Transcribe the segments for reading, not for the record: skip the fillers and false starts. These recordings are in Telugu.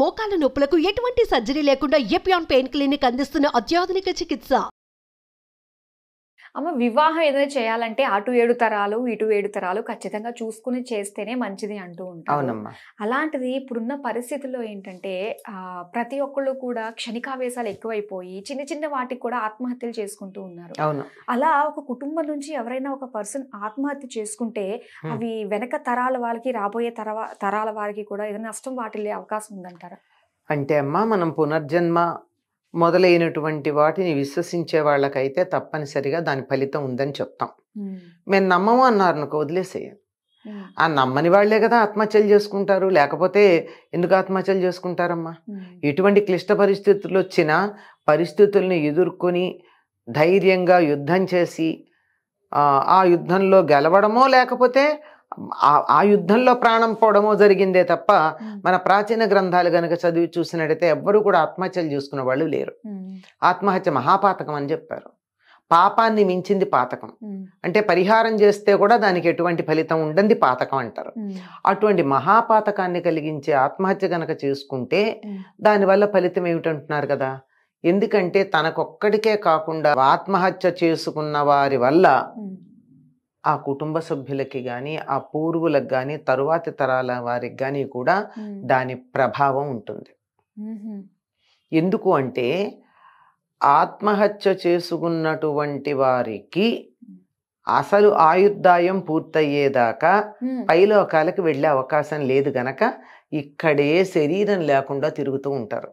మోకాల నొప్పులకు ఎటువంటి సర్జరీ లేకుండా ఎపియాన్ పెయిన్ క్లినిక్ అందిస్తున్న అత్యాధునిక చికిత్స. అమ్మ వివాహం ఏదైనా చేయాలంటే అటు 7 తరాలు ఇటు 7 తరాలు ఖచ్చితంగా చూసుకుని చేస్తేనే మంచిది అంటూ ఉంటారు. అవునమ్మా. అలాంటిది ఇప్పుడున్న పరిస్థితుల్లో ఏంటంటే ప్రతి ఒక్కళ్ళు కూడా క్షణికావేశాలు ఎక్కువైపోయి చిన్న చిన్న వాటికి కూడా ఆత్మహత్యలు చేసుకుంటూ ఉన్నారు. అవును. అలా ఒక కుటుంబం నుంచి ఎవరైనా ఒక పర్సన్ ఆత్మహత్య చేసుకుంటే అవి వెనక తరాల వాళ్ళకి రాబోయే తరాల వారికి కూడా ఏదైనా నష్టం వాటిల్లే అవకాశం ఉందంటారా? అంటే అమ్మా, మనం పునర్జన్మ మొదలైనటువంటి వాటిని విశ్వసించే వాళ్ళకైతే తప్పనిసరిగా దాని ఫలితం ఉందని చెప్తాం. మేము నమ్మము అన్నారు అనుకో, వదిలేసేయం. ఆ నమ్మని వాళ్లే కదా ఆత్మహత్యలు చేసుకుంటారు. లేకపోతే ఎందుకు ఆత్మహత్యలు చేసుకుంటారమ్మా? ఎటువంటి క్లిష్ట పరిస్థితులు వచ్చినా పరిస్థితుల్ని ఎదుర్కొని ధైర్యంగా యుద్ధం చేసి ఆ యుద్ధంలో గెలవడమో లేకపోతే ఆ యుద్ధంలో ప్రాణం పోవడమో జరిగిందే తప్ప మన ప్రాచీన గ్రంథాలు గనక చదివి చూసినట్టయితే ఎవ్వరూ కూడా ఆత్మహత్యలు చేసుకునే వాళ్ళు లేరు. ఆత్మహత్య మహాపాతకం అని చెప్పారు. పాపాన్ని మించింది పాతకం. అంటే పరిహారం చేస్తే కూడా దానికి ఎటువంటి ఫలితం ఉండదు, పాతకం అంటారు. అటువంటి మహాపాతకాన్ని కలిగించే ఆత్మహత్య గనక చేసుకుంటే దానివల్ల ఫలితం ఏమిటంటున్నారు కదా. ఎందుకంటే తనకొక్కడికే కాకుండా ఆత్మహత్య చేసుకున్న వారి వల్ల ఆ కుటుంబ సభ్యులకి కానీ ఆ పూర్వులకు కానీ తరువాతి తరాల వారికి కానీ కూడా దాని ప్రభావం ఉంటుంది. ఎందుకు అంటే ఆత్మహత్య చేసుకున్నటువంటి వారికి అసలు ఆయుర్దాయం పూర్తయ్యేదాకా పైలోకాలకు వెళ్ళే అవకాశం లేదు గనక ఇక్కడే శరీరం లేకుండా తిరుగుతూ ఉంటారు.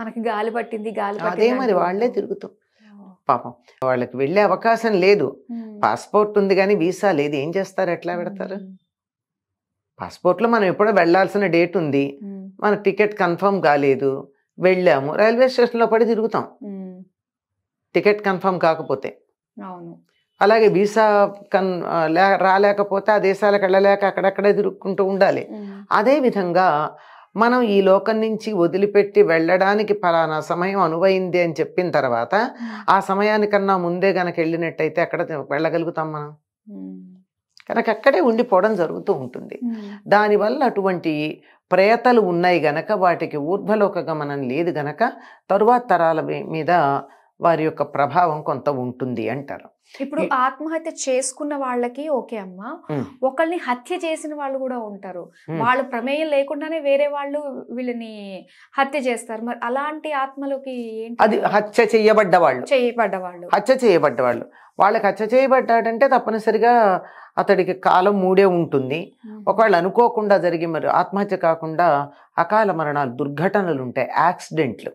మనకి గాలి పట్టింది, అదే మరి వాళ్లే తిరుగుతాం. పాపం వాళ్ళకి వెళ్ళే అవకాశం లేదు. పాస్పోర్ట్ ఉంది కానీ వీసా లేదు. ఏం చేస్తారు? ఎట్లా పెడతారు? పాస్పోర్ట్లో మనం ఎప్పుడో వెళ్లాల్సిన డేట్ ఉంది, మన టికెట్ కన్ఫర్మ్ కాలేదు, వెళ్ళాము, రైల్వే స్టేషన్లో పడి తిరుగుతాం టికెట్ కన్ఫర్మ్ కాకపోతే. అలాగే వీసా రాలేకపోతే ఆ దేశాలకు వెళ్ళలేక అక్కడక్కడే తిరుగుకుంటూ ఉండాలి. అదేవిధంగా మనం ఈ లోకం నుంచి వదిలిపెట్టి వెళ్ళడానికి ఫలానా సమయం అనువైంది అని చెప్పిన తర్వాత ఆ సమయానికన్నా ముందే గనక వెళ్ళినట్టయితే అక్కడ వెళ్ళగలుగుతాం మనం. కనుక అక్కడే ఉండిపోవడం జరుగుతూ ఉంటుంది. దానివల్ల అటువంటి ప్రేతలు ఉన్నాయి గనక వాటికి ఊర్ధ్వలోక గమనం లేదు గనక తరువాత తరాల మీద వారి యొక్క ప్రభావం కొంత ఉంటుంది అంటారు. ఇప్పుడు ఆత్మహత్య చేసుకున్న వాళ్ళకి ఓకే అమ్మా, ఒకళ్ళని హత్య చేసిన వాళ్ళు కూడా ఉంటారు. వాళ్ళు ప్రమేయం లేకుండానే వేరే వాళ్ళు వీళ్ళని హత్య చేస్తారు. మరి అలాంటి ఆత్మలకి అది హత్య చేయబడ్డవాళ్ళు వాళ్ళకి హత్య చేయబడ్డాడంటే తప్పనిసరిగా అతడికి కాలం మూడే ఉంటుంది. ఒకవేళ అనుకోకుండా జరిగి మరి ఆత్మహత్య కాకుండా అకాల మరణాలు, దుర్ఘటనలు ఉంటాయి, యాక్సిడెంట్లు,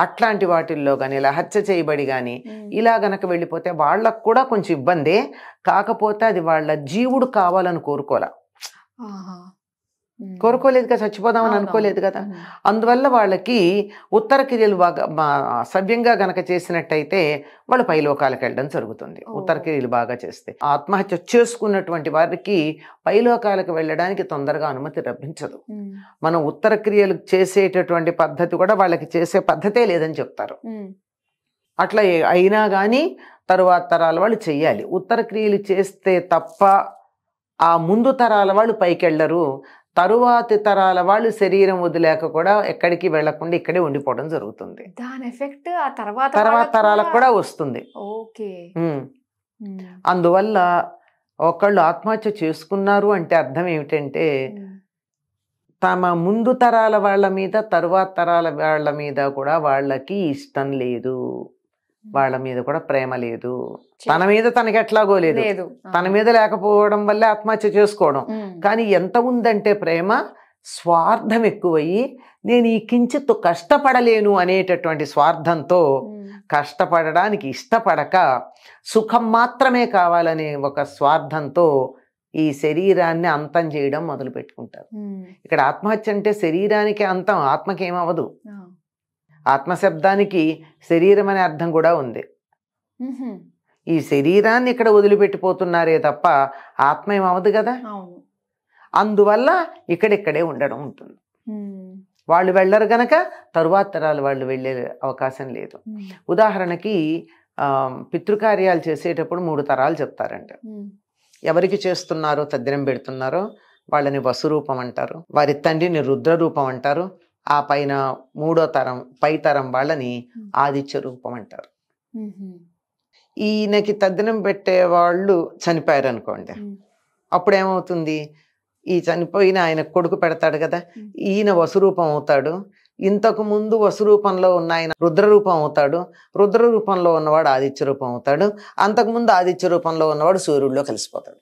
అట్లాంటి వాటిల్లో కానీ ఇలా హత్య చేయబడి కానీ ఇలా గనక వెళ్ళిపోతే వాళ్ళకు కూడా కొంచెం ఇబ్బందే. కాకపోతే అది వాళ్ళ జీవుడు కావాలని కోరుకోలేదు కదా, చచ్చిపోదామని అనుకోలేదు కదా. అందువల్ల వాళ్ళకి ఉత్తర క్రియలు బాగా సవ్యంగా గనక చేసినట్టయితే వాళ్ళు పైలోకాలకు వెళ్ళడం జరుగుతుంది. ఉత్తర క్రియలు బాగా చేస్తే ఆత్మహత్య చేసుకున్నటువంటి వారికి పైలోకాలకు వెళ్ళడానికి తొందరగా అనుమతి లభించదు. మనం ఉత్తర క్రియలు చేసేటటువంటి పద్ధతి కూడా వాళ్ళకి చేసే పద్ధతే లేదని చెప్తారు. అట్లా అయినా కానీ తరువాత తరాల వాళ్ళు చెయ్యాలి. ఉత్తర క్రియలు చేస్తే తప్ప ఆ ముందు తరాల వాళ్ళు పైకి వెళ్ళరు. తరువాతి తరాల వాళ్ళు శరీరం వదిలేక కూడా ఎక్కడికి వెళ్లకుండా ఇక్కడే ఉండిపోవడం జరుగుతుంది. దాని ఎఫెక్ట్ ఆ తర్వాత తరాలకు కూడా వస్తుంది. అందువల్ల ఒకళ్ళు ఆత్మహత్య చేసుకున్నారు అంటే అర్థం ఏమిటంటే తమ ముందు తరాల వాళ్ళ మీద తరువాత తరాల వాళ్ళ మీద కూడా వాళ్ళకి ఇష్టం లేదు, వాళ్ళ మీద కూడా ప్రేమ లేదు. తన మీద తనకి ఎట్లాగో లేదు, తన మీద లేకపోవడం వల్లే ఆత్మహత్య చేసుకోవడం. కానీ ఎంత ఉందంటే ప్రేమ, స్వార్థం ఎక్కువయ్యి నేను ఈ కించిత్తు కష్టపడలేను అనేటటువంటి స్వార్థంతో కష్టపడడానికి ఇష్టపడక సుఖం మాత్రమే కావాలనే ఒక స్వార్థంతో ఈ శరీరాన్ని అంతం చేయడం మొదలు పెట్టుకుంటారు. ఇక్కడ ఆత్మహత్య అంటే శరీరానికి అంతం, ఆత్మకి ఏమవదు. ఆత్మశబ్దానికి శరీరం అనే అర్థం కూడా ఉంది. ఈ శరీరాన్ని ఇక్కడ వదిలిపెట్టిపోతున్నారే తప్ప ఆత్మ ఏమవదు కదా. అందువల్ల ఇక్కడిక్కడే ఉండడం ఉంటుంది. వాళ్ళు వెళ్ళరు గనక తరువాత తరాలు వాళ్ళు వెళ్ళే అవకాశం లేదు. ఉదాహరణకి పితృకార్యాలు చేసేటప్పుడు 3 తరాలు చెప్తారంట. ఎవరికి చేస్తున్నారో, తద్దినం పెడుతున్నారో వాళ్ళని వసురూపం అంటారు, వారి తండ్రిని రుద్రరూపం అంటారు, ఆ పైన 3వ తరం పై తరం వాళ్ళని ఆదిత్య రూపం అంటారు. ఈయనకి తద్దినం పెట్టే వాళ్ళు చనిపోయారు అనుకోండి, అప్పుడు ఏమవుతుంది, ఈ చనిపోయిన ఆయన కొడుకు పెడతాడు కదా, ఈయన వసురూపం అవుతాడు. ఇంతకు ముందు వసురూపంలో ఉన్న ఆయన రుద్రరూపం అవుతాడు, రుద్రరూపంలో ఉన్నవాడు ఆదిత్య రూపం అవుతాడు, అంతకుముందు ఆదిత్య రూపంలో ఉన్నవాడు సూర్యుడిలో కలిసిపోతాడు.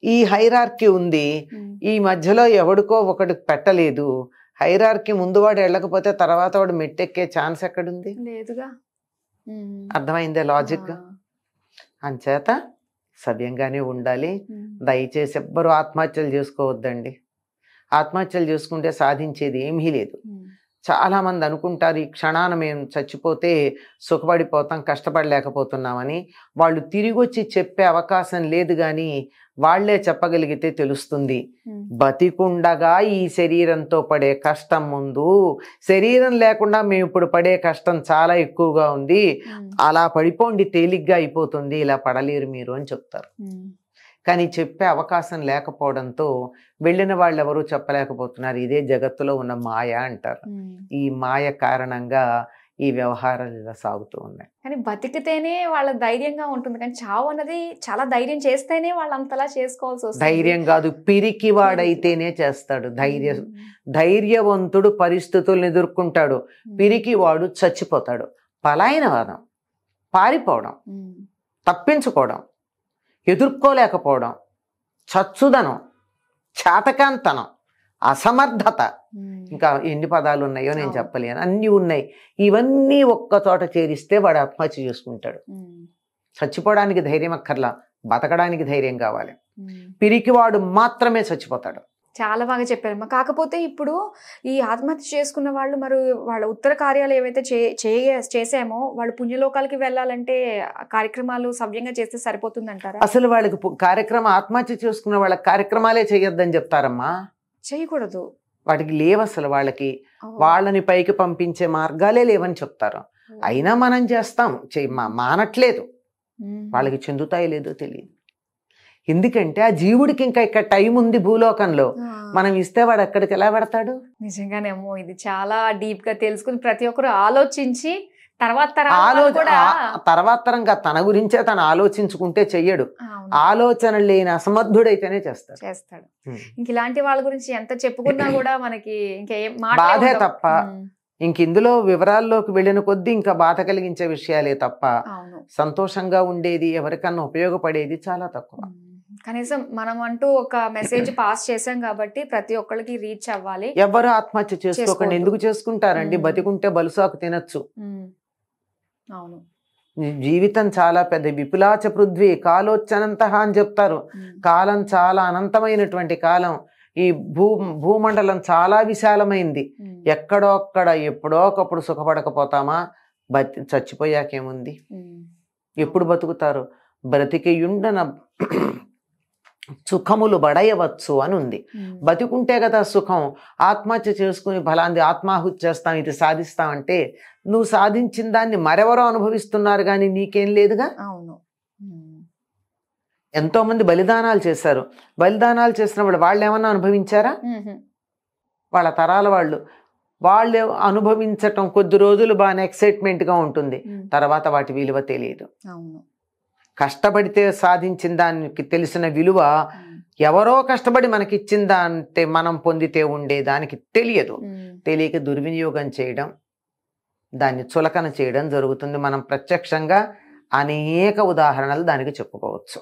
ఈ హైరార్కీ ఉంది. ఈ మధ్యలో ఎవడికో ఒకటి పెట్టలేదు. హైరార్కీ ముందు వాడు వెళ్ళకపోతే తర్వాత వాడు మెట్టెక్కే ఛాన్స్ ఎక్కడుంది? లేదుగా. అర్థమైందే లాజిక్. అంచేత సవ్యంగానే ఉండాలి. దయచేసి ఎవ్వరూ ఆత్మహత్యలు చేసుకోవద్దండి. ఆత్మహత్యలు చేసుకుంటే సాధించేది ఏమీ లేదు. చాలా మంది అనుకుంటారు ఈ క్షణాన మేము చచ్చిపోతే సుఖపడిపోతాం, కష్టపడలేకపోతున్నామని. వాళ్ళు తిరిగి వచ్చి చెప్పే అవకాశం లేదు, కానీ వాళ్లే చెప్పగలిగితే తెలుస్తుంది. బతికుండగా ఈ శరీరంతో పడే కష్టం ముందు, శరీరం లేకుండా మేము ఇప్పుడు పడే కష్టం చాలా ఎక్కువగా ఉంది, అలా పడిపోండి తేలిగ్గా అయిపోతుంది, ఇలా పడలేరు మీరు అని చెప్తారు. కానీ చెప్పే అవకాశం లేకపోవడంతో వెళ్ళిన వాళ్ళు ఎవరూ చెప్పలేకపోతున్నారు. ఇదే జగత్తులో ఉన్న మాయ అంటారు. ఈ మాయ కారణంగా ఈ వ్యవహారాలు ఇలా సాగుతూ ఉన్నాయి. కానీ బతికితేనే వాళ్ళ ధైర్యంగా ఉంటుంది, కానీ చావు అన్నది చాలా ధైర్యం చేస్తేనే వాళ్ళు అంతలా చేసుకోవాల్సి వస్తుంది. ధైర్యం కాదు, పిరికి వాడైతేనే చేస్తాడు. ధైర్యవంతుడు పరిస్థితులను ఎదుర్కొంటాడు, పిరికి వాడు చచ్చిపోతాడు. పలాయనవాదం, పారిపోవడం, తప్పించుకోవడం, ఎదుర్కోలేకపోవడం, చచ్చుదనం, చేతకాంతనం, అసమర్థత, ఇంకా ఎన్ని పదాలు ఉన్నాయో నేను చెప్పలేను, అన్నీ ఉన్నాయి. ఇవన్నీ ఒక్క చోట చేరిస్తే వాడు ఆత్మహత్య చేసుకుంటాడు. చచ్చిపోవడానికి ధైర్యం అక్కర్లా, బతకడానికి ధైర్యం కావాలి. పిరికివాడు మాత్రమే చచ్చిపోతాడు. చాలా బాగా చెప్పారమ్మా. కాకపోతే ఇప్పుడు ఈ ఆత్మహత్య చేసుకున్న వాళ్ళు మరి వాళ్ళ ఉత్తర కార్యాలు ఏవైతే చేసామో వాళ్ళు పుణ్యలోకాలకి వెళ్ళాలంటే కార్యక్రమాలు సవ్యంగా చేస్తే సరిపోతుందంటారా? అసలు వాళ్ళకి కార్యక్రమం, ఆత్మహత్య చేసుకున్న వాళ్ళ కార్యక్రమాలే చేయొద్దని చెప్తారమ్మా. చేయకూడదు, వాటికి లేవు అసలు. వాళ్ళని పైకి పంపించే మార్గాలే లేవని చెప్తారు. అయినా మనం చేస్తాం, మానట్లేదు. వాళ్ళకి చెందుతాయి లేదో తెలియదు. ఎందుకంటే ఆ జీవుడికి ఇంకా ఇక్కడ టైం ఉంది భూలోకంలో, మనం ఇస్తే వాడు అక్కడికి ఎలా పెడతాడు? నిజంగానేమో ఇది చాలా డీప్ గా తెలుసుకుని ప్రతి ఒక్కరు ఆలోచించి తర్వాత తరంగా తన గురించే తను ఆలోచించుకుంటే చెయ్యడు. ఆలోచన లేని అసమర్థుడైతేనే చేస్తాడు. ఇంక ఇలాంటి వాళ్ళ గురించి ఎంత చెప్పుకున్నా కూడా మనకి ఇంకేం బాధే తప్ప, ఇంక ఇందులో వివరాల్లోకి వెళ్ళిన కొద్దీ ఇంకా బాధ కలిగించే విషయాలే తప్ప సంతోషంగా ఉండేది, ఎవరికన్నా ఉపయోగపడేది చాలా తక్కువ. కనీసం మనం అంటూ ఒక మెసేజ్ పాస్ చేసాం కాబట్టి ప్రతి ఒక్కరికి రీచ్ అవ్వాలి. ఎవరు ఆత్మహత్య చేసుకోకండి. ఎందుకు చేసుకుంటారండి? బతికుంటే బలుసాకు తినచ్చు. అవును, జీవితం చాలా పెద్ద. విపులాచ పృథ్వీ కాలోచ్చనంత అని చెప్తారు. కాలం చాలా అనంతమైనటువంటి కాలం. ఈ భూమండలం చాలా విశాలమైంది. ఎక్కడో అక్కడ ఎప్పుడో ఒకప్పుడు సుఖపడకపోతామా? చచ్చిపోయాకేముంది? ఎప్పుడు బతుకుతారు? బ్రతికియుండన సుఖములు బడయవచ్చు అని ఉంది. బతికుంటే కదా సుఖం. ఆత్మహత్య చేసుకుని ఫలాంది ఆత్మాహుతి చేస్తాం, ఇది సాధిస్తామంటే నువ్వు సాధించిన దాన్ని మరెవరో అనుభవిస్తున్నారు, కానీ నీకేం లేదుగా. అవును, ఎంతో మంది బలిదానాలు చేశారు. బలిదానాలు చేసినప్పుడు వాళ్ళు ఏమన్నా అనుభవించారా? వాళ్ళ తరాల వాళ్ళు అనుభవించటం కొద్ది రోజులు బాగా ఎక్సైట్మెంట్గా ఉంటుంది, తర్వాత వాటి విలువ తెలియదు. కష్టపడితే సాధించిన దానికి తెలిసిన విలువ ఎవరో కష్టపడి మనకిచ్చిన దాంతే మనం పొందితే ఉండే దానికి తెలియదు. తెలియక దుర్వినియోగం చేయడం, దాన్ని చులకన చేయడం జరుగుతుంది. మనం ప్రత్యక్షంగా అనేక ఉదాహరణలు దానికి చెప్పుకోవచ్చు.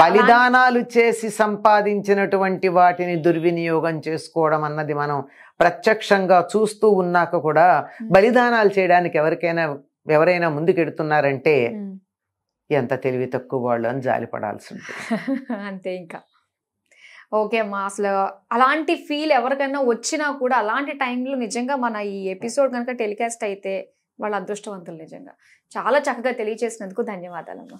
బలిదానాలు చేసి సంపాదించినటువంటి వాటిని దుర్వినియోగం చేసుకోవడం అన్నది మనం ప్రత్యక్షంగా చూస్తూ ఉన్నాక కూడా బలిదానాలు చేయడానికి ఎవరైనా ముందుకెడుతున్నారంటే ఎంత తెలివి తక్కువ వాళ్ళు అని జాలిపడాల్సి ఉంటుంది. అంతే. ఇంకా ఓకే అమ్మా, అసలు అలాంటి ఫీల్ ఎవరికైనా వచ్చినా కూడా అలాంటి టైంలో నిజంగా మన ఈ ఎపిసోడ్ కనుక టెలికాస్ట్ అయితే వాళ్ళ అదృష్టవంతులు. నిజంగా చాలా చక్కగా తెలియజేసినందుకు ధన్యవాదాలమ్మా.